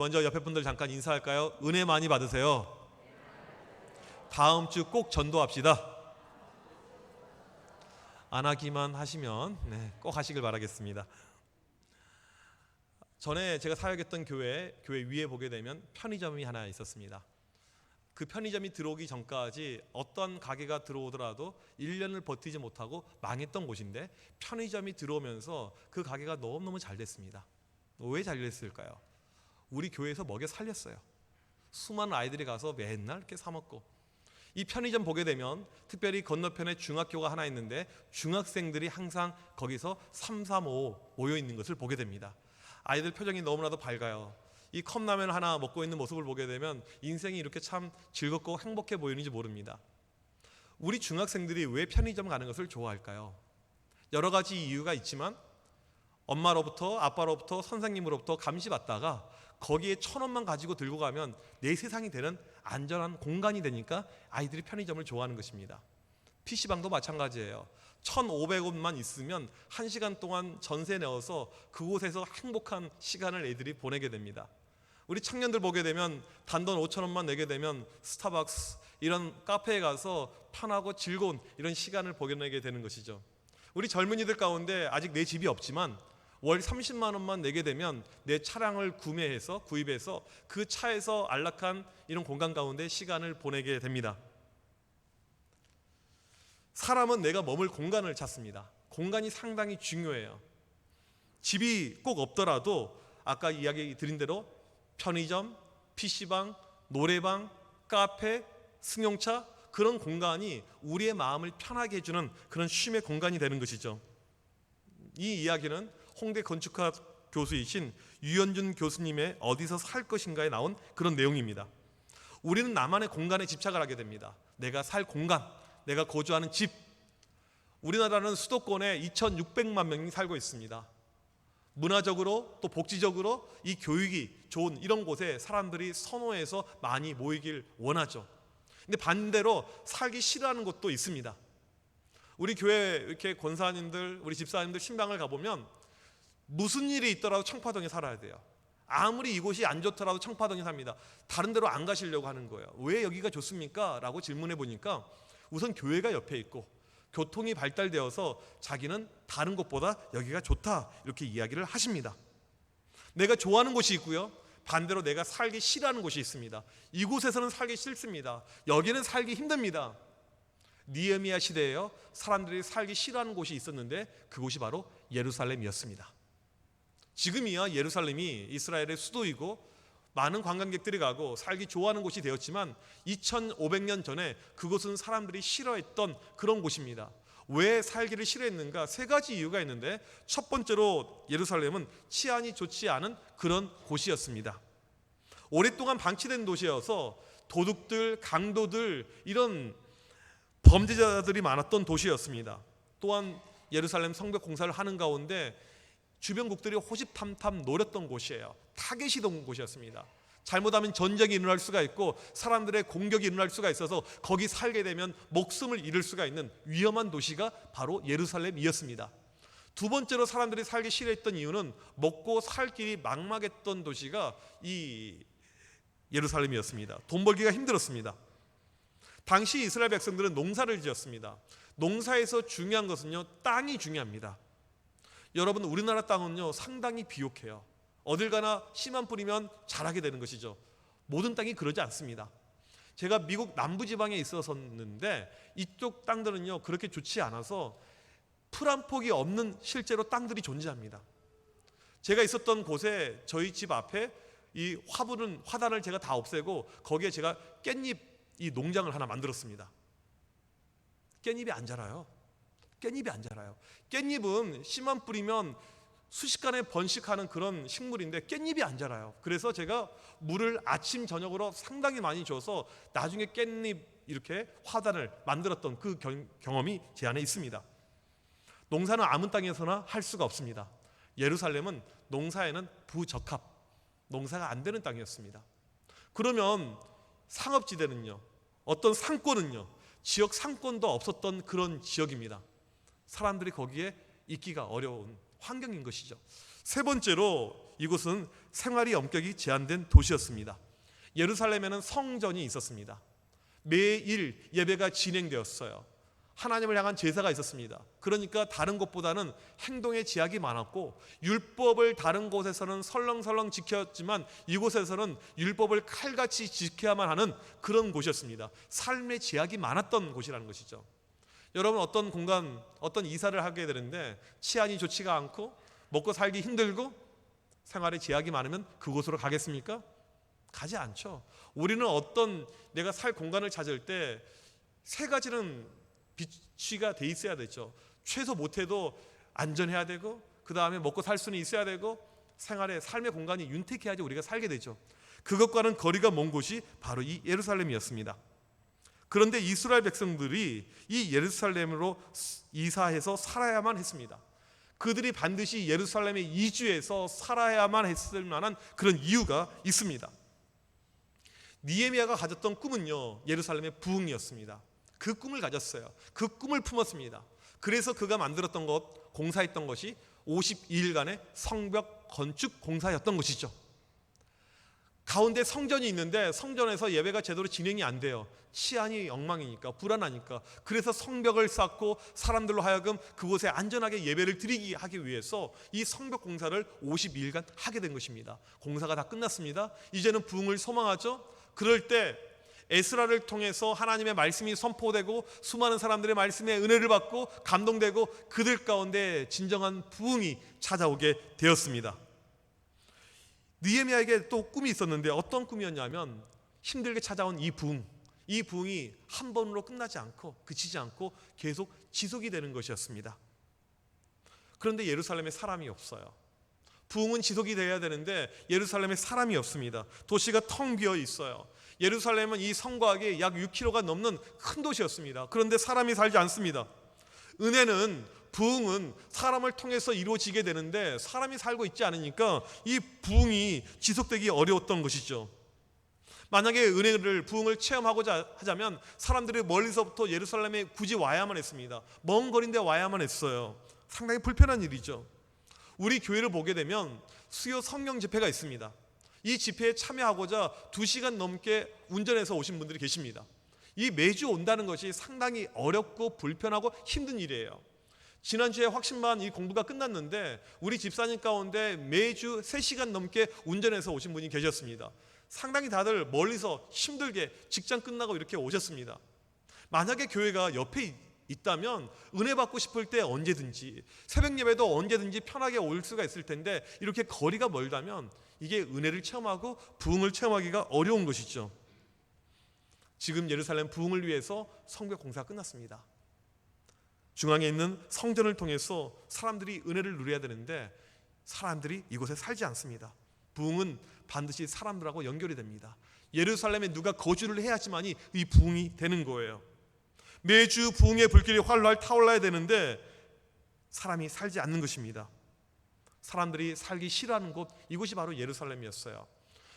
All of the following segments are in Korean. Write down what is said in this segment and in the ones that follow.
먼저 옆에 분들 잠깐 인사할까요? 은혜 많이 받으세요. 다음 주 꼭 전도합시다. 안 하기만 하시면 꼭 하시길 바라겠습니다. 전에 제가 사역했던 교회 위에 보게 되면 편의점이 하나 있었습니다. 그 편의점이 들어오기 전까지 어떤 가게가 들어오더라도 1년을 버티지 못하고 망했던 곳인데, 편의점이 들어오면서 그 가게가 너무너무 잘 됐습니다. 왜 잘 됐을까요? 우리 교회에서 먹여 살렸어요. 수많은 아이들이 가서 맨날 이렇게 사 먹고, 이 편의점 보게 되면 특별히 건너편에 중학교가 하나 있는데 중학생들이 항상 거기서 3, 3, 5 모여 있는 것을 보게 됩니다. 아이들 표정이 너무나도 밝아요. 이 컵라면 하나 먹고 있는 모습을 보게 되면 인생이 이렇게 참 즐겁고 행복해 보이는지 모릅니다. 우리 중학생들이 왜 편의점 가는 것을 좋아할까요? 여러 가지 이유가 있지만, 엄마로부터 아빠로부터 선생님으로부터 감시받다가 거기에 1,000원만 가지고 들고 가면 내 세상이 되는 안전한 공간이 되니까 아이들이 편의점을 좋아하는 것입니다. PC방도 마찬가지예요. 1,500원만 있으면 1시간 동안 전세 내어서 그곳에서 행복한 시간을 애들이 보내게 됩니다. 우리 청년들 보게 되면 단돈 5,000원만 내게 되면 스타벅스 이런 카페에 가서 편하고 즐거운 이런 시간을 보내게 되는 것이죠. 우리 젊은이들 가운데 아직 내 집이 없지만 월 30만 원만 내게 되면 내 차량을 구입해서 그 차에서 안락한 이런 공간 가운데 시간을 보내게 됩니다. 사람은 내가 머물 공간을 찾습니다. 공간이 상당히 중요해요. 집이 꼭 없더라도 아까 이야기 드린 대로 편의점, PC방, 노래방, 카페, 승용차, 그런 공간이 우리의 마음을 편하게 해주는 그런 쉼의 공간이 되는 것이죠. 이 이야기는 홍대 건축학 교수이신 유현준 교수님의 어디서 살 것인가에 나온 그런 내용입니다. 우리는 나만의 공간에 집착을 하게 됩니다. 내가 살 공간, 내가 거주하는 집. 우리나라는 수도권에 2,600만 명이 살고 있습니다. 문화적으로 또 복지적으로 이 교육이 좋은 이런 곳에 사람들이 선호해서 많이 모이길 원하죠. 근데 반대로 살기 싫어하는 곳도 있습니다. 우리 교회 이렇게 권사님들, 우리 집사님들 신방을 가보면 무슨 일이 있더라도 청파동에 살아야 돼요. 아무리 이곳이 안 좋더라도 청파동에 삽니다. 다른 데로 안 가시려고 하는 거예요. 왜 여기가 좋습니까? 라고 질문해 보니까 우선 교회가 옆에 있고 교통이 발달되어서 자기는 다른 곳보다 여기가 좋다, 이렇게 이야기를 하십니다. 내가 좋아하는 곳이 있고요, 반대로 내가 살기 싫어하는 곳이 있습니다. 이곳에서는 살기 싫습니다. 여기는 살기 힘듭니다. 느헤미야 시대에요, 사람들이 살기 싫어하는 곳이 있었는데 그곳이 바로 예루살렘이었습니다. 지금이야 예루살렘이 이스라엘의 수도이고 많은 관광객들이 가고 살기 좋아하는 곳이 되었지만 2500년 전에 그곳은 사람들이 싫어했던 그런 곳입니다. 왜 살기를 싫어했는가? 3가지 이유가 있는데, 첫 번째로 예루살렘은 치안이 좋지 않은 그런 곳이었습니다. 오랫동안 방치된 도시여서 도둑들, 강도들, 이런 범죄자들이 많았던 도시였습니다. 또한 예루살렘 성벽 공사를 하는 가운데 주변국들이 호시탐탐 노렸던 곳이에요. 타겟이던 곳이었습니다. 잘못하면 전쟁이 일어날 수가 있고 사람들의 공격이 일어날 수가 있어서 거기 살게 되면 목숨을 잃을 수가 있는 위험한 도시가 바로 예루살렘이었습니다. 두 번째로 사람들이 살기 싫어했던 이유는 먹고 살 길이 막막했던 도시가 이 예루살렘이었습니다. 돈 벌기가 힘들었습니다. 당시 이스라엘 백성들은 농사를 지었습니다. 농사에서 중요한 것은요, 땅이 중요합니다. 여러분, 우리나라 땅은요 상당히 비옥해요. 어딜 가나 씨만 뿌리면 자라게 되는 것이죠. 모든 땅이 그러지 않습니다. 제가 미국 남부지방에 있었는데 이쪽 땅들은요 그렇게 좋지 않아서 풀 한 폭이 없는 실제로 땅들이 존재합니다. 제가 있었던 곳에 저희 집 앞에 이 화단을 제가 다 없애고 거기에 제가 깻잎 이 농장을 하나 만들었습니다. 깻잎이 안 자라요. 깻잎은 씨만 뿌리면 순식간에 번식하는 그런 식물인데 깻잎이 안 자라요. 그래서 제가 물을 아침 저녁으로 상당히 많이 줘서 나중에 깻잎 이렇게 화단을 만들었던 그 경험이 제 안에 있습니다. 농사는 아무 땅에서나 할 수가 없습니다. 예루살렘은 농사에는 부적합, 농사가 안 되는 땅이었습니다. 그러면 상업지대는요, 어떤 상권은요, 지역 상권도 없었던 그런 지역입니다. 사람들이 거기에 있기가 어려운 환경인 것이죠. 세 번째로 이곳은 생활이 엄격히 제한된 도시였습니다. 예루살렘에는 성전이 있었습니다. 매일 예배가 진행되었어요. 하나님을 향한 제사가 있었습니다. 그러니까 다른 곳보다는 행동의 제약이 많았고, 율법을 다른 곳에서는 설렁설렁 지켰지만 이곳에서는 율법을 칼같이 지켜야만 하는 그런 곳이었습니다. 삶의 제약이 많았던 곳이라는 것이죠. 여러분, 어떤 공간, 어떤 이사를 하게 되는데 치안이 좋지가 않고 먹고 살기 힘들고 생활에 제약이 많으면 그곳으로 가겠습니까? 가지 않죠. 우리는 어떤 내가 살 공간을 찾을 때 세 가지는 비치가 돼 있어야 되죠. 최소 못해도 안전해야 되고, 그 다음에 먹고 살 수는 있어야 되고, 생활의 삶의 공간이 윤택해야지 우리가 살게 되죠. 그것과는 거리가 먼 곳이 바로 이 예루살렘이었습니다. 그런데 이스라엘 백성들이 이 예루살렘으로 이사해서 살아야만 했습니다. 그들이 반드시 예루살렘에 이주해서 살아야만 했을 만한 그런 이유가 있습니다. 느헤미야가 가졌던 꿈은요, 예루살렘의 부흥이었습니다. 그 꿈을 가졌어요. 그 꿈을 품었습니다. 그래서 그가 만들었던 것, 공사했던 것이 52일간의 성벽 건축 공사였던 것이죠. 가운데 성전이 있는데 성전에서 예배가 제대로 진행이 안 돼요. 치안이 엉망이니까, 불안하니까. 그래서 성벽을 쌓고 사람들로 하여금 그곳에 안전하게 예배를 드리게 하기 위해서 이 성벽 공사를 52일간 하게 된 것입니다. 공사가 다 끝났습니다. 이제는 부흥을 소망하죠. 그럴 때 에스라를 통해서 하나님의 말씀이 선포되고 수많은 사람들의 말씀에 은혜를 받고 감동되고 그들 가운데 진정한 부흥이 찾아오게 되었습니다. 느헤미야에게 또 꿈이 있었는데 어떤 꿈이었냐면, 힘들게 찾아온 이 부흥이 한 번으로 끝나지 않고 그치지 않고 계속 지속이 되는 것이었습니다. 그런데 예루살렘에 사람이 없어요. 부흥은 지속이 돼야 되는데 예루살렘에 사람이 없습니다. 도시가 텅 비어 있어요. 예루살렘은 이 성곽이 약 6km가 넘는 큰 도시였습니다. 그런데 사람이 살지 않습니다. 은혜는, 부흥은 사람을 통해서 이루어지게 되는데 사람이 살고 있지 않으니까 이 부흥이 지속되기 어려웠던 것이죠. 만약에 은혜를, 부흥을 체험하고자 하자면 사람들이 멀리서부터 예루살렘에 굳이 와야만 했습니다. 먼 거리인데 와야만 했어요. 상당히 불편한 일이죠. 우리 교회를 보게 되면 수요 성령 집회가 있습니다. 이 집회에 참여하고자 2시간 넘게 운전해서 오신 분들이 계십니다. 이 매주 온다는 것이 상당히 어렵고 불편하고 힘든 일이에요. 지난주에 확신반 이 공부가 끝났는데 우리 집사님 가운데 매주 3시간 넘게 운전해서 오신 분이 계셨습니다. 상당히 다들 멀리서 힘들게 직장 끝나고 이렇게 오셨습니다. 만약에 교회가 옆에 있다면 은혜 받고 싶을 때 언제든지, 새벽 예배도 언제든지 편하게 올 수가 있을 텐데 이렇게 거리가 멀다면 이게 은혜를 체험하고 부흥을 체험하기가 어려운 것이죠. 지금 예루살렘 부흥을 위해서 성벽 공사가 끝났습니다. 중앙에 있는 성전을 통해서 사람들이 은혜를 누려야 되는데 사람들이 이곳에 살지 않습니다. 부흥은 반드시 사람들하고 연결이 됩니다. 예루살렘에 누가 거주를 해야지만이 이 부흥이 되는 거예요. 매주 부흥의 불길이 활활 타올라야 되는데 사람이 살지 않는 것입니다. 사람들이 살기 싫어하는 곳, 이곳이 바로 예루살렘이었어요.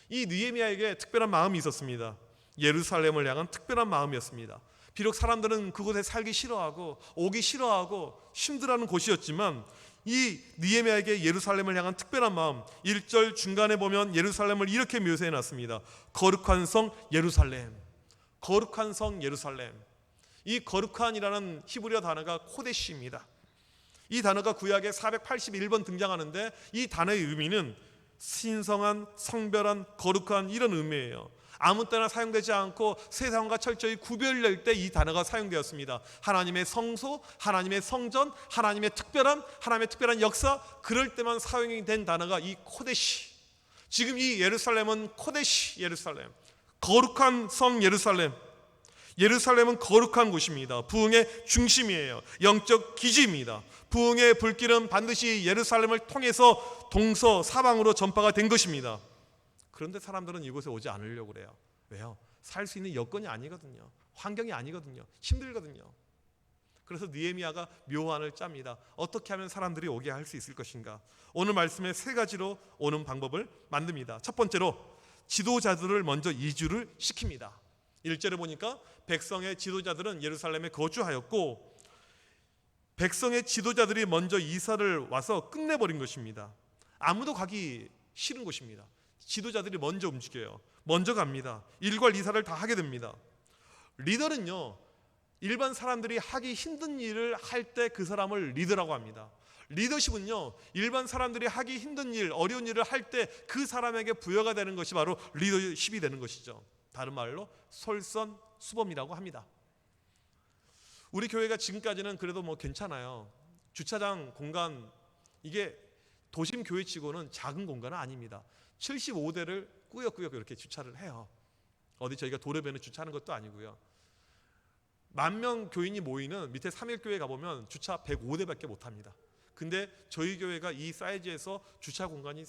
이 느헤미야에게 특별한 마음이 있었습니다. 예루살렘을 향한 특별한 마음이었습니다. 비록 사람들은 그곳에 살기 싫어하고 오기 싫어하고 힘들어하는 곳이었지만 이 느헤미야에게 예루살렘을 향한 특별한 마음, 1절 중간에 보면 예루살렘을 이렇게 묘사해 놨습니다. 거룩한 성 예루살렘, 거룩한 성 예루살렘. 이 거룩한이라는 히브리어 단어가 코데시입니다. 이 단어가 구약에 481번 등장하는데 이 단어의 의미는 신성한, 성별한, 거룩한 이런 의미예요. 아무 때나 사용되지 않고 세상과 철저히 구별될 때 이 단어가 사용되었습니다. 하나님의 성소, 하나님의 성전, 하나님의 특별한 역사, 그럴 때만 사용이 된 단어가 이 코데시. 지금 이 예루살렘은 코데시 예루살렘, 거룩한 성 예루살렘. 예루살렘은 거룩한 곳입니다. 부흥의 중심이에요. 영적 기지입니다. 부흥의 불길은 반드시 예루살렘을 통해서 동서사방으로 전파가 된 것입니다. 그런데 사람들은 이곳에 오지 않으려고 그래요. 왜요? 살 수 있는 여건이 아니거든요. 환경이 아니거든요. 힘들거든요. 그래서 느헤미야가 묘안을 짭니다. 어떻게 하면 사람들이 오게 할 수 있을 것인가? 오늘 말씀에 3가지로 오는 방법을 만듭니다. 첫 번째로 지도자들을 먼저 이주를 시킵니다. 1절에 보니까 백성의 지도자들은 예루살렘에 거주하였고 백성의 지도자들이 먼저 이사를 와서 끝내버린 것입니다. 아무도 가기 싫은 곳입니다. 지도자들이 먼저 움직여요. 먼저 갑니다. 일괄이사를 다 하게 됩니다. 리더는요, 일반 사람들이 하기 힘든 일을 할 때 그 사람을 리더라고 합니다. 리더십은요, 일반 사람들이 하기 힘든 일, 어려운 일을 할 때 그 사람에게 부여가 되는 것이 바로 리더십이 되는 것이죠. 다른 말로 솔선수범이라고 합니다. 우리 교회가 지금까지는 그래도 뭐 괜찮아요. 주차장 공간, 이게 도심 교회치고는 작은 공간은 아닙니다. 75대를 꾸역꾸역 이렇게 주차를 해요. 어디 저희가 도로변에 주차하는 것도 아니고요. 10,000명 교인이 모이는 밑에 3일교회 가보면 주차 105대밖에 못합니다. 근데 저희 교회가 이 사이즈에서 주차 공간이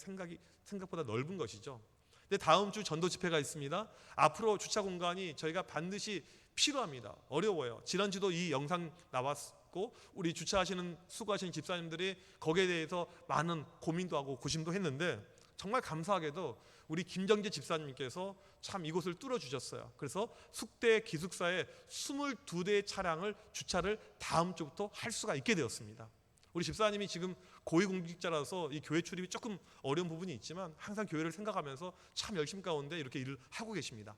생각보다 넓은 것이죠. 근데 다음 주 전도 집회가 있습니다. 앞으로 주차 공간이 저희가 반드시 필요합니다. 어려워요. 지난주도 이 영상 나왔고 우리 주차하시는 수고하시는 집사님들이 거기에 대해서 많은 고민도 하고 고심도 했는데 정말 감사하게도 우리 김정재 집사님께서 참 이곳을 뚫어주셨어요. 그래서 숙대 기숙사에 22대의 차량을 주차를 다음 주부터 할 수가 있게 되었습니다. 우리 집사님이 지금 고위공직자라서 이 교회 출입이 조금 어려운 부분이 있지만 항상 교회를 생각하면서 참 열심 가운데 이렇게 일을 하고 계십니다.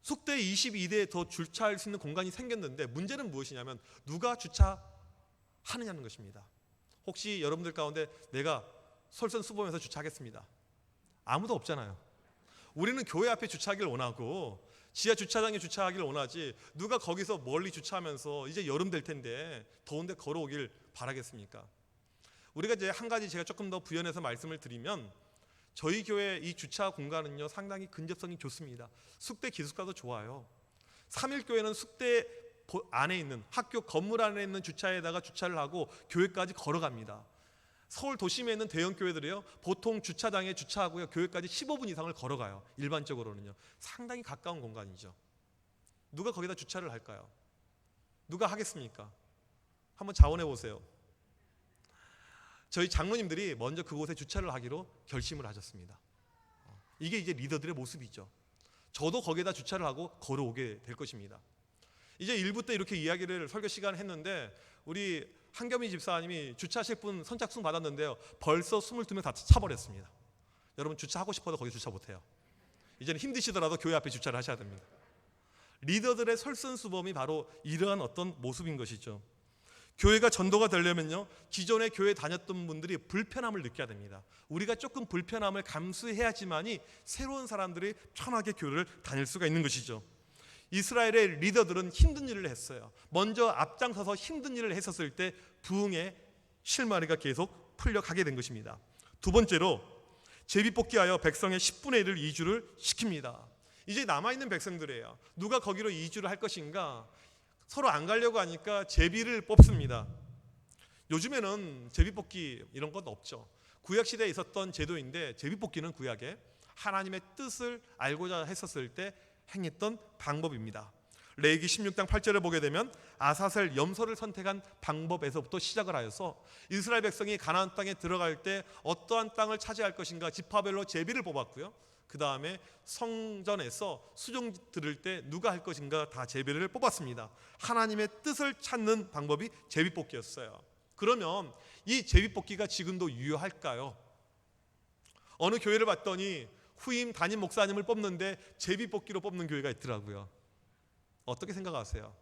숙대 22대에 더 주차할 수 있는 공간이 생겼는데 문제는 무엇이냐면 누가 주차하느냐는 것입니다. 혹시 여러분들 가운데 내가 솔선수범해서 주차하겠습니다. 아무도 없잖아요. 우리는 교회 앞에 주차하길 원하고 지하 주차장에 주차하길 원하지 누가 거기서 멀리 주차하면서 이제 여름 될 텐데 더운데 걸어오길 바라겠습니까? 우리가 이제 한 가지 제가 조금 더 부연해서 말씀을 드리면 저희 교회 이 주차 공간은요 상당히 근접성이 좋습니다. 숙대 기숙사도 좋아요. 3일교회는 숙대 안에 있는 학교 건물 안에 있는 주차에다가 주차를 하고 교회까지 걸어갑니다. 서울 도심에 있는 대형 교회들이요 보통 주차장에 주차하고요 교회까지 15분 이상을 걸어가요. 일반적으로는요 상당히 가까운 공간이죠. 누가 거기다 주차를 할까요? 누가 하겠습니까? 한번 자원해 보세요. 저희 장로님들이 먼저 그곳에 주차를 하기로 결심을 하셨습니다. 이게 이제 리더들의 모습이죠. 저도 거기에다 주차를 하고 걸어오게 될 것입니다. 이제 1부 때 이렇게 이야기를 설교 시간 했는데 우리 한겸희 집사님이 주차하실 분 선착순 받았는데요 벌써 22명 다 차버렸습니다. 여러분 주차하고 싶어도 거기 주차 못해요. 이제는 힘드시더라도 교회 앞에 주차를 하셔야 됩니다. 리더들의 솔선수범이 바로 이러한 어떤 모습인 것이죠. 교회가 전도가 되려면요 기존에 교회 다녔던 분들이 불편함을 느껴야 됩니다. 우리가 조금 불편함을 감수해야지만이 새로운 사람들이 편하게 교회를 다닐 수가 있는 것이죠. 이스라엘의 리더들은 힘든 일을 했어요. 먼저 앞장서서 힘든 일을 했었을 때 부흥의 실마리가 계속 풀려가게 된 것입니다. 두 번째로 제비뽑기하여 백성의 10분의 1을 이주를 시킵니다. 이제 남아있는 백성들이에요. 누가 거기로 이주를 할 것인가 서로 안 가려고 하니까 제비를 뽑습니다. 요즘에는 제비뽑기 이런 건 없죠. 구약시대에 있었던 제도인데 제비뽑기는 구약에 하나님의 뜻을 알고자 했었을 때 행했던 방법입니다. 레위기 16장 8절을 보게 되면 아사셀 염소를 선택한 방법에서부터 시작을 하여서 이스라엘 백성이 가나안 땅에 들어갈 때 어떠한 땅을 차지할 것인가 지파별로 제비를 뽑았고요. 그 다음에 성전에서 수종 들을 때 누가 할 것인가 다 제비를 뽑았습니다. 하나님의 뜻을 찾는 방법이 제비뽑기였어요. 그러면 이 제비뽑기가 지금도 유효할까요? 어느 교회를 봤더니 후임 담임 목사님을 뽑는데 제비뽑기로 뽑는 교회가 있더라고요. 어떻게 생각하세요?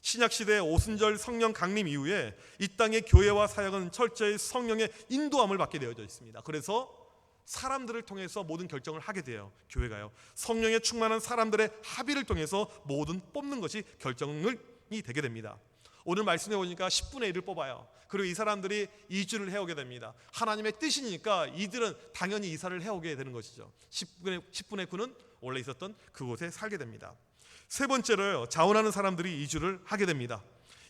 신약시대 오순절 성령 강림 이후에 이 땅의 교회와 사역은 철저히 성령의 인도함을 받게 되어져 있습니다. 그래서 사람들을 통해서 모든 결정을 하게 돼요. 교회가요 성령에 충만한 사람들의 합의를 통해서 모든 뽑는 것이 결정이 되게 됩니다. 오늘 말씀해 보니까 10분의 1을 뽑아요. 그리고 이 사람들이 이주를 해오게 됩니다. 하나님의 뜻이니까 이들은 당연히 이사를 해오게 되는 것이죠. 10분의 9는 원래 있었던 그곳에 살게 됩니다. 세 번째로 자원하는 사람들이 이주를 하게 됩니다.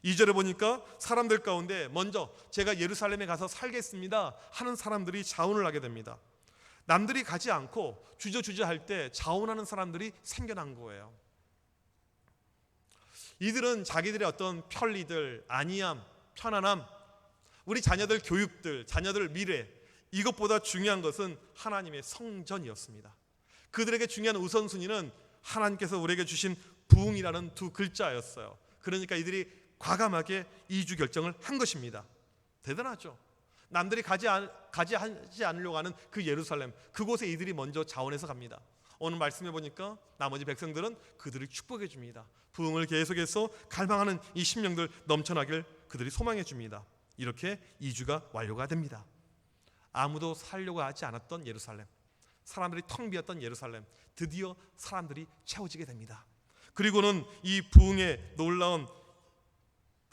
2절에 보니까 사람들 가운데 먼저 제가 예루살렘에 가서 살겠습니다 하는 사람들이 자원을 하게 됩니다. 남들이 가지 않고 주저주저할 때 자원하는 사람들이 생겨난 거예요. 이들은 자기들의 어떤 편리들, 안이함, 편안함, 우리 자녀들 교육들, 자녀들 미래, 이것보다 중요한 것은 하나님의 성전이었습니다. 그들에게 중요한 우선순위는 하나님께서 우리에게 주신 부흥이라는 두 글자였어요. 그러니까 이들이 과감하게 이주 결정을 한 것입니다. 대단하죠. 남들이 하지 않으려고 하는 그 예루살렘, 그곳에 이들이 먼저 자원해서 갑니다. 오늘 말씀해 보니까 나머지 백성들은 그들을 축복해 줍니다. 부흥을 계속해서 갈망하는 이 심령들 넘쳐나길 그들이 소망해 줍니다. 이렇게 2주가 완료가 됩니다. 아무도 살려고 하지 않았던 예루살렘, 사람들이 텅 비었던 예루살렘, 드디어 사람들이 채워지게 됩니다. 그리고는 이 부흥의 놀라운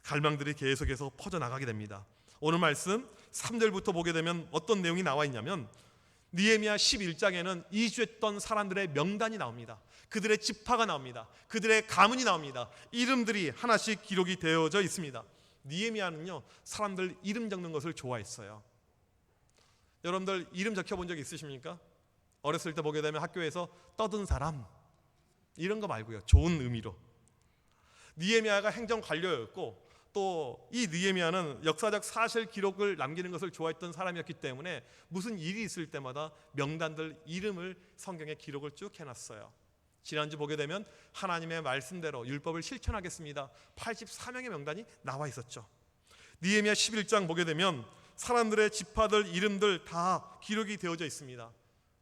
갈망들이 계속해서 퍼져나가게 됩니다. 오늘 말씀 3절부터 보게 되면 어떤 내용이 나와 있냐면, 느헤미야 11장에는 이주했던 사람들의 명단이 나옵니다. 그들의 지파가 나옵니다. 그들의 가문이 나옵니다. 이름들이 하나씩 기록이 되어져 있습니다. 느헤미야는요, 사람들 이름 적는 것을 좋아했어요. 여러분들 이름 적혀본 적 있으십니까? 어렸을 때 보게 되면 학교에서 떠든 사람 이런 거 말고요, 좋은 의미로. 느헤미야가 행정관료였고, 또 이 느헤미야는 역사적 사실 기록을 남기는 것을 좋아했던 사람이었기 때문에 무슨 일이 있을 때마다 명단들 이름을 성경에 기록을 쭉 해놨어요. 지난주 보게 되면 하나님의 말씀대로 율법을 실천하겠습니다, 84명의 명단이 나와 있었죠. 느헤미야 11장 보게 되면 사람들의 지파들 이름들 다 기록이 되어져 있습니다.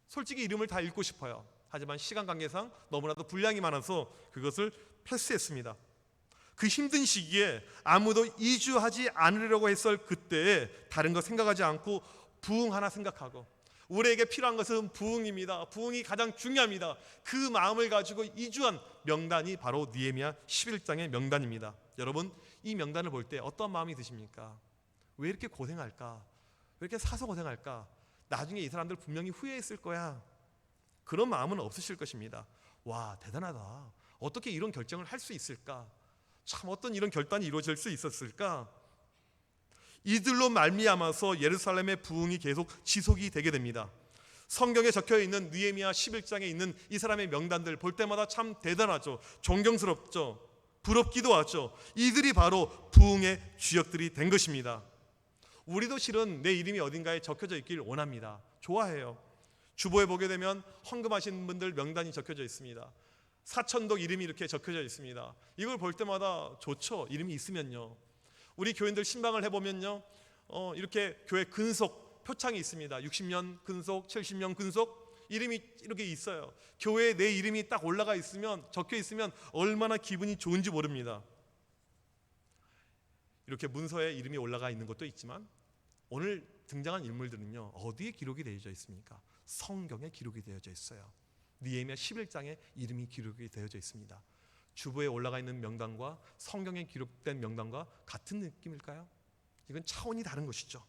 솔직히 이름을 다 읽고 싶어요. 하지만 시간 관계상 너무나도 분량이 많아서 그것을 패스했습니다. 그 힘든 시기에 아무도 이주하지 않으려고 했을 그때에 다른 거 생각하지 않고 부흥 하나 생각하고, 우리에게 필요한 것은 부흥입니다, 부흥이 가장 중요합니다, 그 마음을 가지고 이주한 명단이 바로 느헤미야 11장의 명단입니다. 여러분, 이 명단을 볼 때 어떤 마음이 드십니까? 왜 이렇게 고생할까? 왜 이렇게 사서 고생할까? 나중에 이 사람들 분명히 후회했을 거야, 그런 마음은 없으실 것입니다. 와, 대단하다, 어떻게 이런 결정을 할 수 있을까? 참, 어떤 이런 결단이 이루어질 수 있었을까? 이들로 말미암아서 예루살렘의 부흥이 계속 지속이 되게 됩니다. 성경에 적혀있는 느헤미야 11장에 있는 이 사람의 명단들 볼 때마다 참 대단하죠. 존경스럽죠. 부럽기도 하죠. 이들이 바로 부흥의 주역들이 된 것입니다. 우리도 실은 내 이름이 어딘가에 적혀져 있길 원합니다. 좋아해요. 주보에 보게 되면 헌금하신 분들 명단이 적혀져 있습니다. 사천독 이름이 이렇게 적혀져 있습니다. 이걸 볼 때마다 좋죠. 이름이 있으면요. 우리 교인들 신방을 해보면요, 이렇게 교회 근속 표창이 있습니다. 60년 근속, 70년 근속 이름이 이렇게 있어요. 교회에 내 이름이 딱 올라가 있으면, 적혀 있으면 얼마나 기분이 좋은지 모릅니다. 이렇게 문서에 이름이 올라가 있는 것도 있지만 오늘 등장한 인물들은요, 어디에 기록이 되어져 있습니까? 성경에 기록이 되어져 있어요. 느헤미야 11장에 이름이 기록이 되어져 있습니다. 주보에 올라가 있는 명단과 성경에 기록된 명단과 같은 느낌일까요? 이건 차원이 다른 것이죠.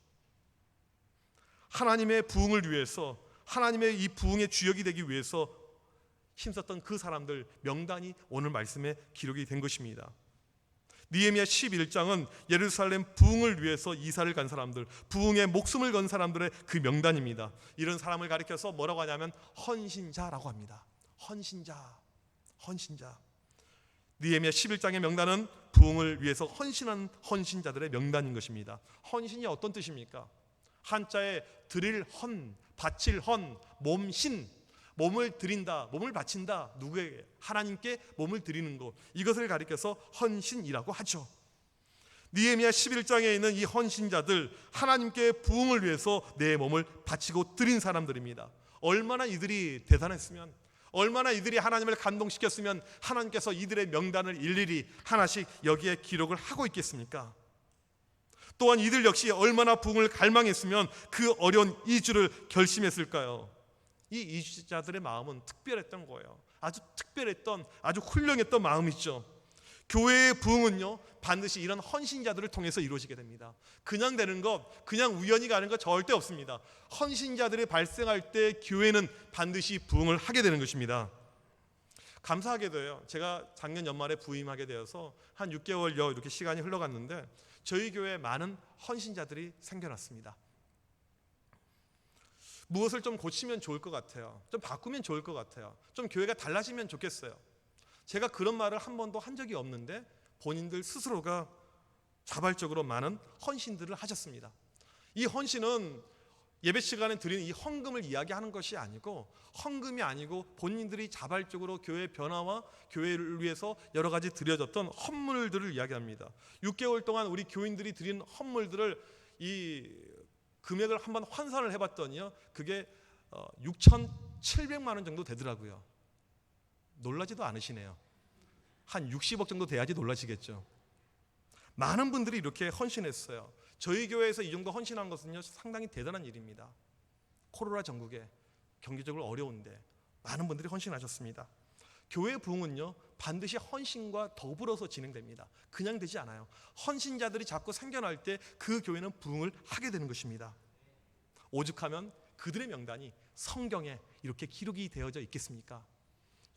하나님의 부흥을 위해서, 하나님의 이 부흥의 주역이 되기 위해서 힘썼던 그 사람들 명단이 오늘 말씀에 기록이 된 것입니다. 느헤미야 11장은 예루살렘 부흥을 위해서 이사를 간 사람들, 부흥에 목숨을 건 사람들의 그 명단입니다. 이런 사람을 가리켜서 뭐라고 하냐면 헌신자라고 합니다. 헌신자. 느헤미야 11장의 명단은 부흥을 위해서 헌신한 헌신자들의 명단인 것입니다. 헌신이 어떤 뜻입니까? 한자에 드릴 헌, 바칠 헌, 몸신, 몸을 드린다, 몸을 바친다. 누구에게? 하나님께 몸을 드리는 것, 이것을 가리켜서 헌신이라고 하죠. 느헤미야 11장에 있는 이 헌신자들, 하나님께 부흥을 위해서 내 몸을 바치고 드린 사람들입니다. 얼마나 이들이 대단했으면, 얼마나 이들이 하나님을 감동시켰으면 하나님께서 이들의 명단을 일일이 하나씩 여기에 기록을 하고 있겠습니까? 또한 이들 역시 얼마나 부흥을 갈망했으면 그 어려운 이주를 결심했을까요? 이 이주자들의 마음은 특별했던 거예요. 아주 특별했던, 아주 훌륭했던 마음이죠. 교회의 부흥은요, 반드시 이런 헌신자들을 통해서 이루어지게 됩니다. 그냥 되는 것, 그냥 우연히 가는 것 절대 없습니다. 헌신자들이 발생할 때 교회는 반드시 부흥을 하게 되는 것입니다. 감사하게도요, 제가 작년 연말에 부임하게 되어서 한 6개월여 이렇게 시간이 흘러갔는데 저희 교회에 많은 헌신자들이 생겨났습니다. 무엇을 좀 고치면 좋을 것 같아요. 좀 바꾸면 좋을 것 같아요. 좀 교회가 달라지면 좋겠어요. 제가 그런 말을 한 번도 한 적이 없는데 본인들 스스로가 자발적으로 많은 헌신들을 하셨습니다. 이 헌신은 예배 시간에 드리는 이 헌금을 이야기하는 것이 아니고, 헌금이 아니고 본인들이 자발적으로 교회 변화와 교회를 위해서 여러 가지 드려졌던 헌물들을 이야기합니다. 6개월 동안 우리 교인들이 드린 헌물들을 이 금액을 한번 환산을 해봤더니요, 그게 6,700만 원 정도 되더라고요. 놀라지도 않으시네요. 한 60억 정도 돼야지 놀라시겠죠. 많은 분들이 이렇게 헌신했어요. 저희 교회에서 이 정도 헌신한 것은요, 상당히 대단한 일입니다. 코로나 전국에 경제적으로 어려운데 많은 분들이 헌신하셨습니다. 교회 부흥은요, 반드시 헌신과 더불어서 진행됩니다. 그냥 되지 않아요. 헌신자들이 자꾸 생겨날 때 그 교회는 부흥을 하게 되는 것입니다. 오죽하면 그들의 명단이 성경에 이렇게 기록이 되어져 있겠습니까?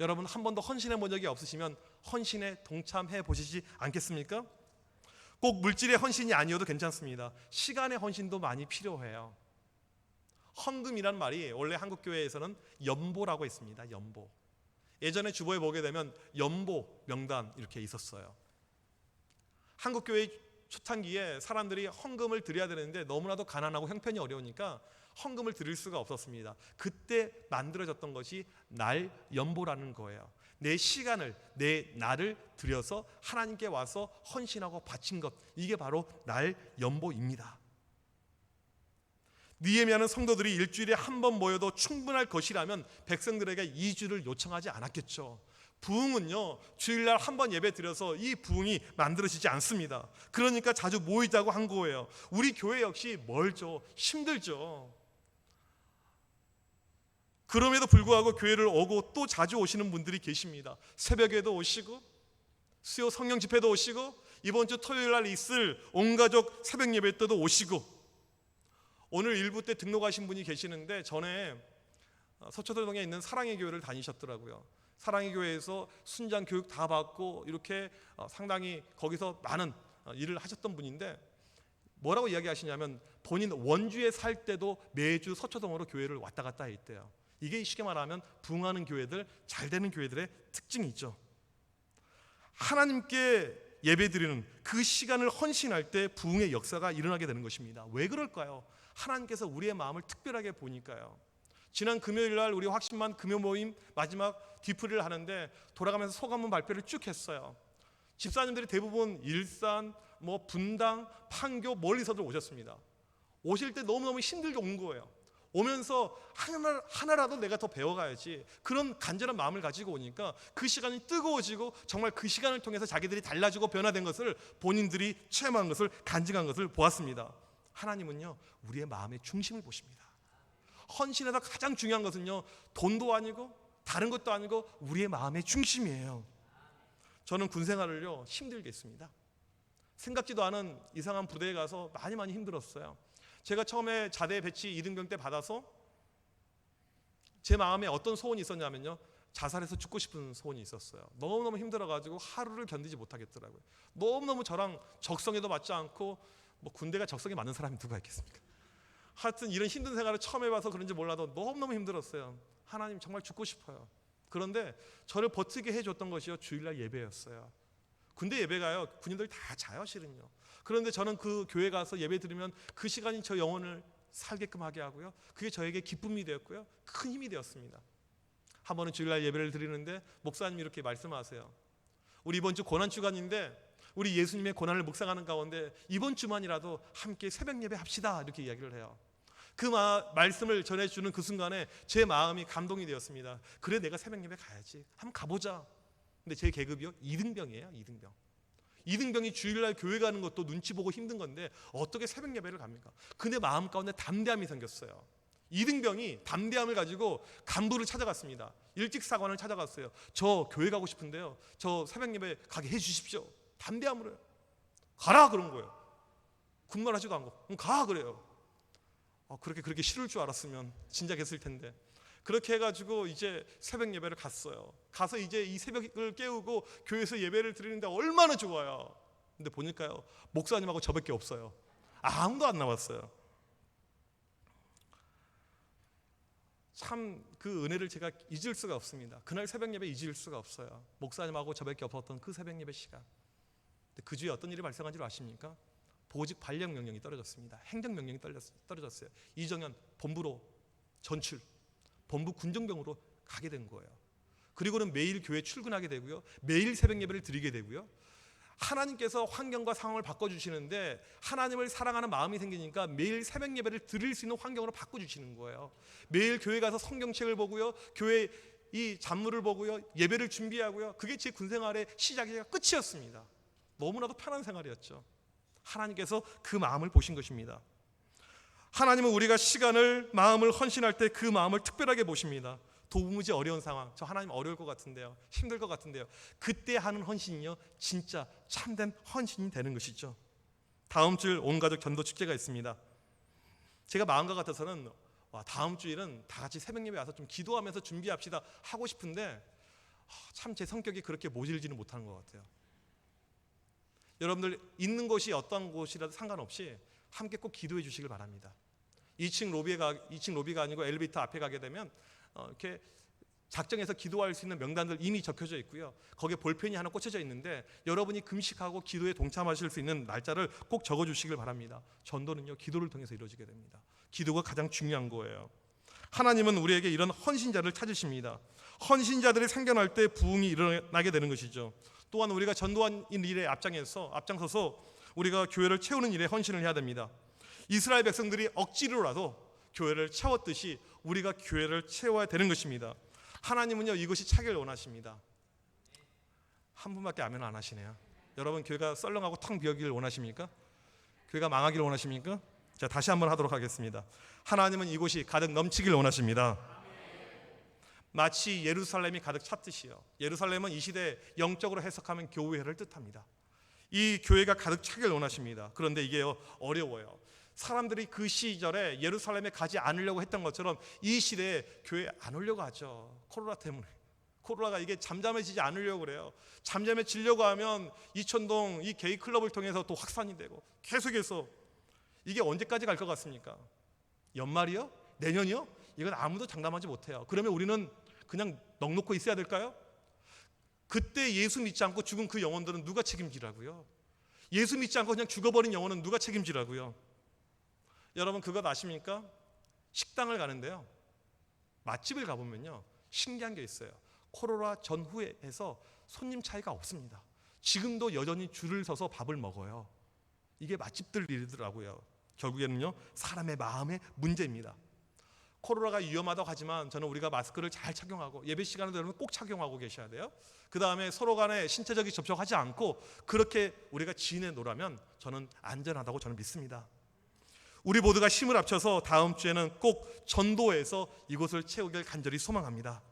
여러분, 한 번도 헌신해 본 적이 없으시면 헌신에 동참해 보시지 않겠습니까? 꼭 물질의 헌신이 아니어도 괜찮습니다. 시간의 헌신도 많이 필요해요. 헌금이란 말이 원래 한국 교회에서는 연보라고 했습니다. 연보. 예전에 주보에 보게 되면 연보 명단 이렇게 있었어요. 한국 교회 초창기에 사람들이 헌금을 드려야 되는데 너무나도 가난하고 형편이 어려우니까 헌금을 드릴 수가 없었습니다. 그때 만들어졌던 것이 날 연보라는 거예요. 내 시간을, 내 날을 들여서 하나님께 와서 헌신하고 바친 것, 이게 바로 날 연보입니다. 느헤미야는 성도들이 일주일에 한 번 모여도 충분할 것이라면 백성들에게 2주를 요청하지 않았겠죠. 부흥은요, 주일날 한 번 예배 드려서 이 부흥이 만들어지지 않습니다. 그러니까 자주 모이자고 한 거예요. 우리 교회 역시 멀죠. 힘들죠. 그럼에도 불구하고 교회를 오고 또 자주 오시는 분들이 계십니다. 새벽에도 오시고 수요 성령 집회도 오시고 이번 주 토요일 날 있을 온가족 새벽 예배 때도 오시고, 오늘 일부 때 등록하신 분이 계시는데 전에 서초동에 있는 사랑의 교회를 다니셨더라고요. 사랑의 교회에서 순장 교육 다 받고 이렇게 상당히 거기서 많은 일을 하셨던 분인데, 뭐라고 이야기하시냐면 본인 원주에 살 때도 매주 서초동으로 교회를 왔다 갔다 했대요. 이게 쉽게 말하면 부흥하는 교회들, 잘 되는 교회들의 특징이죠. 하나님께 예배드리는 그 시간을 헌신할 때 부흥의 역사가 일어나게 되는 것입니다. 왜 그럴까요? 하나님께서 우리의 마음을 특별하게 보니까요. 지난 금요일 날 우리 확신만 금요 모임 마지막 뒤풀이를 하는데 돌아가면서 소감문 발표를 쭉 했어요. 집사님들이 대부분 일산, 분당, 판교 멀리서들 오셨습니다. 오실 때 너무너무 힘들게 온 거예요. 오면서 하나라도 내가 더 배워가야지, 그런 간절한 마음을 가지고 오니까 그 시간이 뜨거워지고 정말 그 시간을 통해서 자기들이 달라지고 변화된 것을 본인들이 체험한 것을, 간직한 것을 보았습니다. 하나님은요, 우리의 마음의 중심을 보십니다. 헌신에서 가장 중요한 것은요, 돈도 아니고 다른 것도 아니고 우리의 마음의 중심이에요. 저는 군 생활을요 힘들게 했습니다. 생각지도 않은 이상한 부대에 가서 많이 힘들었어요. 제가 처음에 자대 배치 2등병 때 받아서 제 마음에 어떤 소원이 있었냐면요, 자살해서 죽고 싶은 소원이 있었어요. 너무너무 힘들어가지고 하루를 견디지 못하겠더라고요. 너무너무 저랑 적성에도 맞지 않고, 군대가 적성에 맞는 사람이 누가 있겠습니까? 하여튼 이런 힘든 생활을 처음 해봐서 그런지 몰라도 너무너무 힘들었어요. 하나님, 정말 죽고 싶어요. 그런데 저를 버티게 해줬던 것이요, 주일날 예배였어요. 군대 예배가요, 군인들 다 자요, 실은요. 그런데 저는 그 교회 가서 예배 드리면 그 시간이 저 영혼을 살게끔 하게 하고요, 그게 저에게 기쁨이 되었고요, 큰 힘이 되었습니다. 한 번은 주일날 예배를 드리는데 목사님이 이렇게 말씀하세요. 우리 이번 주 고난주간인데 우리 예수님의 고난을 묵상하는 가운데 이번 주만이라도 함께 새벽 예배 합시다, 이렇게 이야기를 해요. 그 말씀을 전해주는 그 순간에 제 마음이 감동이 되었습니다. 그래, 내가 새벽 예배 가야지, 한번 가보자. 근데 제 계급이요, 2등병이에요. 2등병이 주일날 교회 가는 것도 눈치 보고 힘든 건데 어떻게 새벽 예배를 갑니까? 근데 마음 가운데 담대함이 생겼어요. 2등병이 담대함을 가지고 간부를 찾아갔습니다. 일직사관을 찾아갔어요. 저 교회 가고 싶은데요, 저 새벽 예배 가게 해주십시오. 담대함으로요. 가라 그런 거예요. 군말하지도 않고 그럼 가 그래요. 그렇게 싫을 줄 알았으면 진작 했을 텐데. 그렇게 해가지고 이제 새벽 예배를 갔어요. 가서 이제 이 새벽을 깨우고 교회에서 예배를 드리는데 얼마나 좋아요. 근데 보니까요, 목사님하고 저밖에 없어요. 아무도 안 나왔어요. 참 그 은혜를 제가 잊을 수가 없습니다. 그날 새벽 예배 잊을 수가 없어요. 목사님하고 저밖에 없었던 그 새벽 예배 시간. 근데 그 주에 어떤 일이 발생한 줄 아십니까? 보직 발령 명령이 떨어졌습니다. 행정 명령이 떨어졌어요. 이정현 본부로 전출, 본부 군정병으로 가게 된 거예요. 그리고는 매일 교회 출근하게 되고요, 매일 새벽 예배를 드리게 되고요, 하나님께서 환경과 상황을 바꿔주시는데 하나님을 사랑하는 마음이 생기니까 매일 새벽 예배를 드릴 수 있는 환경으로 바꿔주시는 거예요. 매일 교회 가서 성경책을 보고요, 교회 이 잔물을 보고요, 예배를 준비하고요. 그게 제 군생활의 시작이자 끝이었습니다. 너무나도 편한 생활이었죠. 하나님께서 그 마음을 보신 것입니다. 하나님은 우리가 시간을, 마음을 헌신할 때 그 마음을 특별하게 보십니다. 도무지 어려운 상황, 저 하나님 어려울 것 같은데요, 힘들 것 같은데요, 그때 하는 헌신이요 진짜 참된 헌신이 되는 것이죠. 다음 주일 온가족 전도 축제가 있습니다. 제가 마음과 같아서는 다음 주일은 다 같이 새벽 예배 와서 좀 기도하면서 준비합시다 하고 싶은데 참 제 성격이 그렇게 모질지는 못하는 것 같아요. 여러분들 있는 곳이 어떤 곳이라도 상관없이 함께 꼭 기도해 주시길 바랍니다. 2층 로비가 아니고 엘리베이터 앞에 가게 되면 이렇게 작정해서 기도할 수 있는 명단들 이미 적혀져 있고요. 거기에 볼펜이 하나 꽂혀져 있는데 여러분이 금식하고 기도에 동참하실 수 있는 날짜를 꼭 적어주시길 바랍니다. 전도는요 기도를 통해서 이루어지게 됩니다. 기도가 가장 중요한 거예요. 하나님은 우리에게 이런 헌신자를 찾으십니다. 헌신자들이 생겨날 때 부흥이 일어나게 되는 것이죠. 또한 우리가 전도한 일에 앞장서서 우리가 교회를 채우는 일에 헌신을 해야 됩니다. 이스라엘 백성들이 억지로라도 교회를 채웠듯이 우리가 교회를 채워야 되는 것입니다. 하나님은요 이것이 차기를 원하십니다. 한 분밖에 아멘 안 하시네요. 여러분 교회가 썰렁하고 텅 비어기를 원하십니까? 교회가 망하기를 원하십니까? 자, 다시 한번 하도록 하겠습니다. 하나님은 이곳이 가득 넘치기를 원하십니다. 마치 예루살렘이 가득 찼듯이요. 예루살렘은 이 시대에 영적으로 해석하면 교회를 뜻합니다. 이 교회가 가득 차기를 원하십니다. 그런데 이게요 어려워요. 사람들이 그 시절에 예루살렘에 가지 않으려고 했던 것처럼 이 시대에 교회에 안 오려고 하죠. 코로나 때문에. 코로나가 이게 잠잠해지지 않으려고 그래요. 잠잠해지려고 하면 이천동 이 게이 클럽을 통해서 또 확산이 되고 계속해서 이게 언제까지 갈 것 같습니까? 연말이요? 내년이요? 이건 아무도 장담하지 못해요. 그러면 우리는 그냥 넋놓고 있어야 될까요? 그때 예수 믿지 않고 죽은 그 영혼들은 누가 책임지라고요? 예수 믿지 않고 그냥 죽어버린 영혼은 누가 책임지라고요? 여러분 그것 아십니까? 식당을 가는데요, 맛집을 가보면요 신기한 게 있어요. 코로나 전후에 해서 손님 차이가 없습니다. 지금도 여전히 줄을 서서 밥을 먹어요. 이게 맛집들 일이더라고요. 결국에는요 사람의 마음의 문제입니다. 코로나가 위험하다고 하지만 저는 우리가 마스크를 잘 착용하고 예배 시간에도 여러분 꼭 착용하고 계셔야 돼요. 그 다음에 서로 간에 신체적인 접촉하지 않고 그렇게 우리가 지내노라면 저는 안전하다고 저는 믿습니다. 우리 모두가 힘을 합쳐서 다음 주에는 꼭 전도해서 이곳을 채우길 간절히 소망합니다.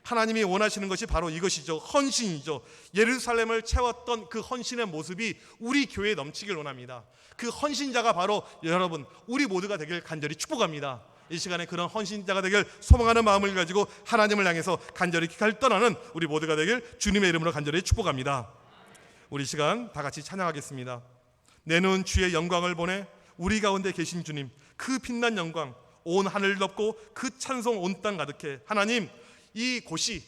하나님이 원하시는 것이 바로 이것이죠. 헌신이죠. 예루살렘을 채웠던 그 헌신의 모습이 우리 교회에 넘치길 원합니다. 그 헌신자가 바로 여러분 우리 모두가 되길 간절히 축복합니다. 이 시간에 그런 헌신자가 되길 소망하는 마음을 가지고 하나님을 향해서 간절히 결단하는 우리 모두가 되길 주님의 이름으로 간절히 축복합니다. 우리 시간 다 같이 찬양하겠습니다. 내 눈 주의 영광을 보내 우리 가운데 계신 주님, 그 빛난 영광 온 하늘 덮고 그 찬송 온 땅 가득해. 하나님, 이곳이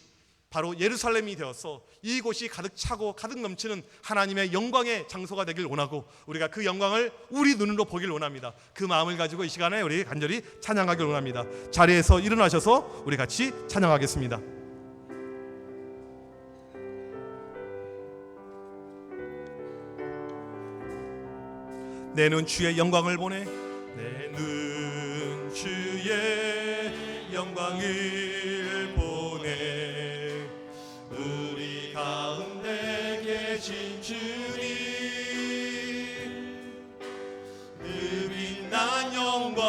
바로 예루살렘이 되어서 이곳이 가득 차고 가득 넘치는 하나님의 영광의 장소가 되길 원하고 우리가 그 영광을 우리 눈으로 보길 원합니다. 그 마음을 가지고 이 시간에 우리 간절히 찬양하길 원합니다. 자리에서 일어나셔서 우리 같이 찬양하겠습니다. 내 눈 주의 영광을 보내 내 눈 주의 영광을 보내 우리 가운데 계신 주님 그 빛난 영광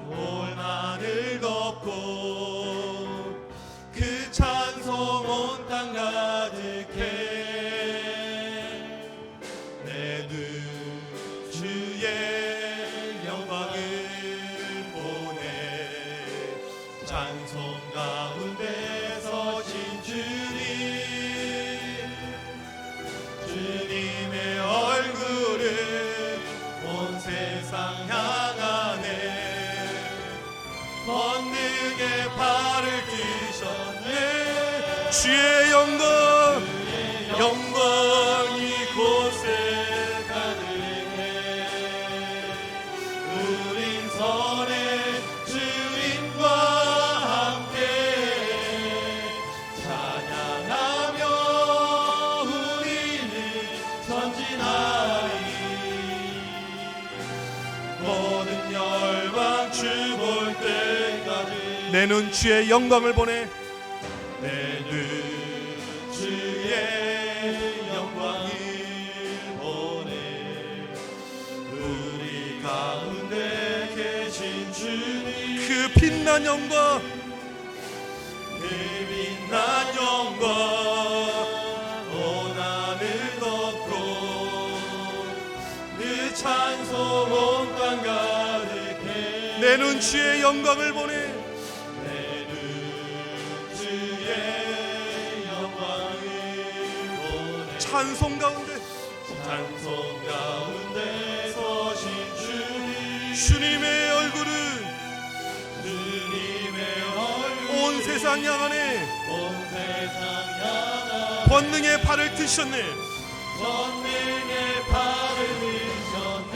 온 하늘 덮고 그 찬송 온 땅 가득해 내 눈 주의 영광을 보내 찬송 가운데 서신 주님의 얼굴을 온 세상 향하네 권능의 발을 드셨네 주의 영광 이곳에 가득해 우린 선의 주님과 함께 찬양하며 우리는 내 눈 주의 영광을 보내. 내 눈 주의 영광을 보내. 우리 가운데 계신 주님, 그 빛난 영광, 그 빛난 영광 온 하늘 덮고 그 찬송 온 땅 가득해. 내 눈 주의 영광을 보내. 내 눈 주의 영광을 보내. 찬송 가운데, 찬송 가운데 서신 주님, 주님의 얼굴은 주님의 얼굴 온 세상 향하네. 온 세상 향하 권능의 발을 드셨네. 전능의 발을 드셨네.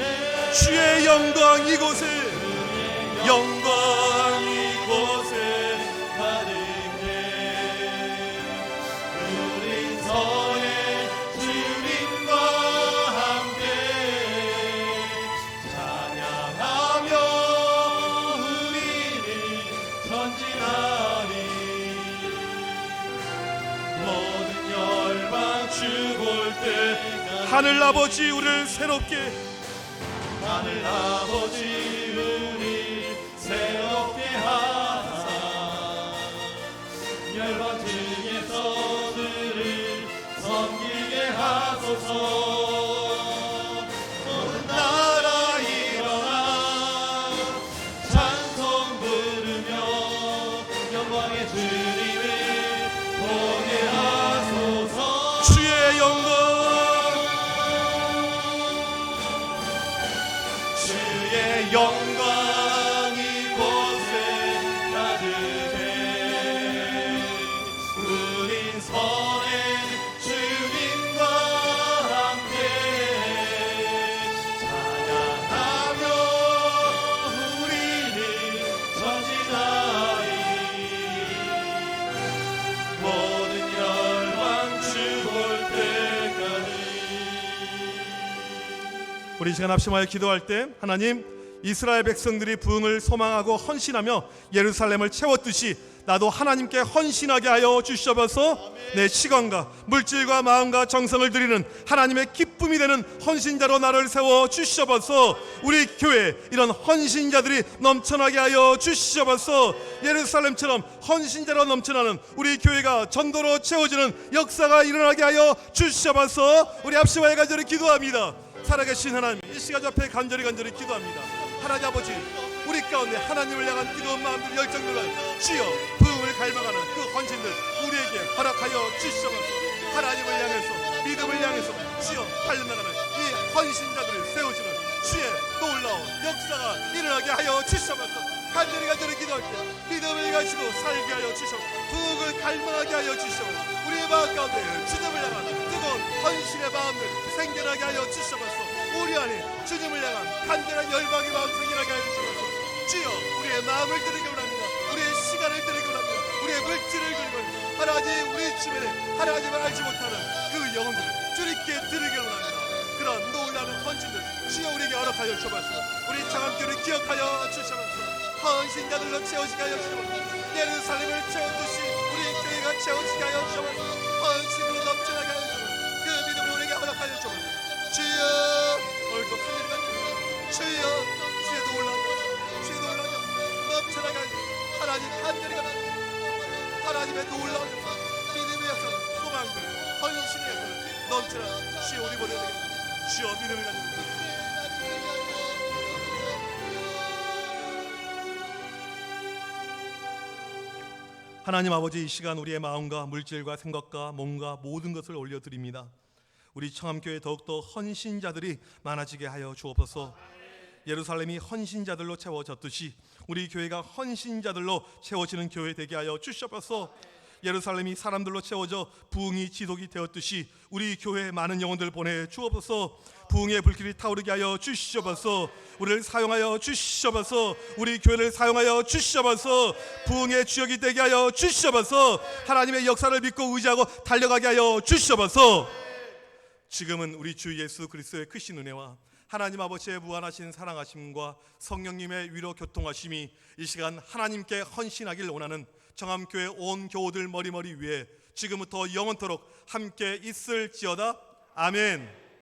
주의 영광 이곳에, 영광 이곳에 가득해. 우린 서의 주님과 함께 찬양하며 우리는 전진하리. 모든 열방 주 볼 때까지 하늘 아버지 우리를 새롭게, 하늘 아버지 우리 새롭게 하사 열방 중에서 들을 섬기게 하소서. 모든 나라 일어나 찬송 부르며 영광의 주님을 보게 하소서. 주의 영광, 주의 영광 이곳에 가득해. 우린 선의 주님과 함께 찬양하며 우리는 전진하리. 모든 열방 주 볼 때까지. 우리 시간 합심하여 기도할 때 하나님, 이스라엘 백성들이 부흥을 소망하고 헌신하며 예루살렘을 채웠듯이 나도 하나님께 헌신하게 하여 주시옵소서. 내 시간과 물질과 마음과 정성을 드리는 하나님의 기쁨이 되는 헌신자로 나를 세워 주시옵소서. 우리 교회 이런 헌신자들이 넘쳐나게 하여 주시옵소서. 예루살렘처럼 헌신자로 넘쳐나는 우리 교회가 전도로 채워지는 역사가 일어나게 하여 주시옵소서. 우리 합심하여 간절히 기도합니다. 살아계신 하나님, 이 시간 앞에 간절히 기도합니다. 하나님 아버지, 우리 가운데 하나님을 향한 뜨거운 마음들, 열정들과 주여 부흥을 갈망하는 그 헌신들 우리에게 허락하여 주시옵소서. 하나님을 향해서, 믿음을 향해서 주여 달려나가는 이 헌신자들을 세우시는 주의 놀라운 역사가 일어나게 하여 주시옵소서. 간절히 기도할 때 믿음을 가지고 살게 하여 주시옵소서. 부흥을 갈망하게 하여 주시옵소서. 우리의 마음 가운데 주님을 향한 뜨거운 헌신의 마음들 생겨나게 하여 주시옵소서. 우리 안에 주님을 향한 간절한 열망의 마음 생겨나게 하여 주시옵소서. 주여 우리의 마음을 드리기 원합니다. 우리의 시간을 드리기 원합니다. 우리의 물질을 드리기 원합니다. 하나님, 우리 주변에 하나님을 알지 못하는 그 영혼들을 주님께 드리기 원합니다. 그런 놀라는 헌신들 주여 우리에게 허락하여 주옵소서. 우리 장암교를 기억하여 주시옵소서. 헌신자들로 채워지게 하여 주옵소서. 예루살렘을 채웠듯이 우리 교회가 채워지게 하여 주옵소서. 헌신으로 넘쳐나게 하여 주옵소서. 그 믿음을 우리에게 허락하여 주옵소서. 주여 얼굴 하늘을 가지고 주여 주의 놀라운 주의 놀라운 넘쳐나게 하여 하나님 간절히 갑니다. 하나님의 놀라운 믿음의 역사, 소망들, 헌신의 역사 넘쳐나 주여 우리 보내게 주여 믿음을 가지고 하나님 아버지, 이 시간 우리의 마음과 물질과 생각과 몸과 모든 것을 올려드립니다. 우리 청암교회 더욱더 헌신자들이 많아지게 하여 주옵소서. 예루살렘이 헌신자들로 채워졌듯이 우리 교회가 헌신자들로 채워지는 교회 되게 하여 주시옵소서. 예루살렘이 사람들로 채워져 부흥이 지속이 되었듯이 우리 교회에 많은 영혼들 보내 주옵소서. 부흥의 불길이 타오르게 하여 주시옵소서. 우리를 사용하여 주시옵소서. 우리 교회를 사용하여 주시옵소서. 부흥의 주역이 되게 하여 주시옵소서. 하나님의 역사를 믿고 의지하고 달려가게 하여 주시옵소서. 지금은 우리 주 예수 그리스도의 크신 은혜와 하나님 아버지의 무한하신 사랑하심과 성령님의 위로 교통하심이 이 시간 하나님께 헌신하길 원하는 정함교회 온 교우들 머리머리 위에 지금부터 영원토록 함께 있을지어다. 아멘.